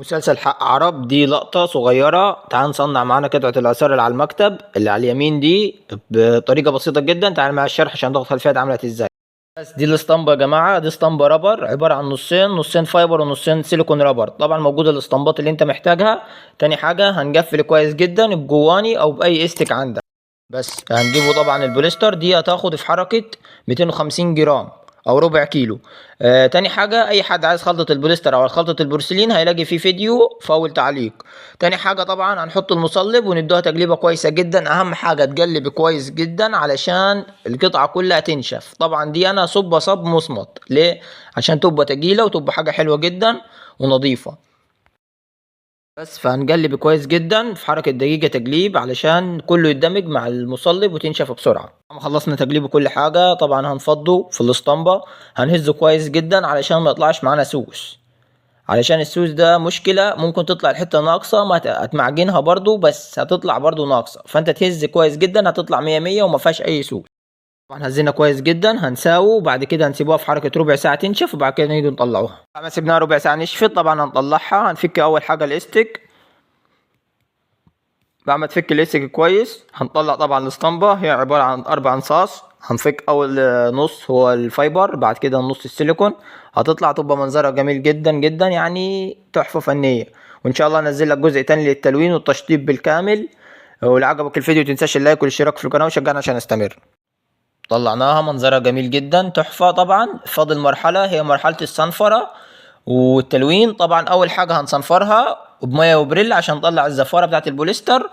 مسلسل حق عرب دي لقطة صغيرة. تعال نصنع معانا قطعة الآثار اللي على المكتب اللي على اليمين دي بطريقة بسيطة جدا. تعال مع الشرح عشان تاخد خلفية عملت ازاي. بس دي الاسطمبة يا جماعة، دي اسطمبة رابر عبارة عن نصين فايبر ونصين سيليكون رابر. طبعا موجودة الاسطمبات اللي انت محتاجها. تاني حاجة هنقفل كويس جدا بجواني او بأي استك عندك. بس هنجيبه طبعا البوليستر دي هتاخد في حركة 250 جرام او ربع كيلو. تاني حاجة اي حد عايز خلطة البوليستر او خلطة البورسلين هيلاقي فيه فيديو في اول تعليق. تاني حاجة طبعا هنحط المصلب وندوها تقليبة كويسة جدا. اهم حاجة تقلب كويس جدا علشان القطعة كلها تنشف. طبعا دي انا صب مصمت ليه؟ عشان تبقى تقيلة وتبقى حاجة حلوة جدا ونظيفة. بس فهنقلب كويس جدا في حركة دقيقة تقليب علشان كله يندمج مع المصلب وتنشف بسرعة. لما خلصنا تقليب كل حاجة طبعا هنفضه في الاسطمبة. هنهزه كويس جدا علشان ما يطلعش معانا سوس، علشان السوس ده مشكلة ممكن تطلع الحتة ناقصة. ما هتمعجنها برضو بس هتطلع برضو ناقصة، فانت تهز كويس جدا هتطلع مية مية وما فيهاش اي سوس. طبعا هزينا كويس جدا هنساوي وبعد كده هنسيبوها في حركة ربع ساعة تنشف وبعد كده نيجي نطلعوها. بعد ما سيبناها ربع ساعة نشفت طبعا هنطلعها. هنفك اول حاجة الاستك. بعد ما تفك الاستك كويس هنطلع طبعا الاسطمبة. هي عبارة عن 4 انصاص. هنفك اول نص هو الفايبر، بعد كده النص السيليكون. هتطلع تبقى منظرها جميل جدا جدا، يعني تحفة فنية. وان شاء الله انزل لك جزء تاني للتلوين والتشطيب بالكامل. ولو عجبك الفيديو متنساش اللايك والاشتراك في القناة وشجعنا عشان نستمر. طلعناها منظرها جميل جدا تحفة. طبعا فاضل مرحلة هي مرحلة الصنفرة والتلوين. طبعا اول حاجة هنصنفرها بمية وبريل عشان نطلع الزفارة بتاعت البوليستر.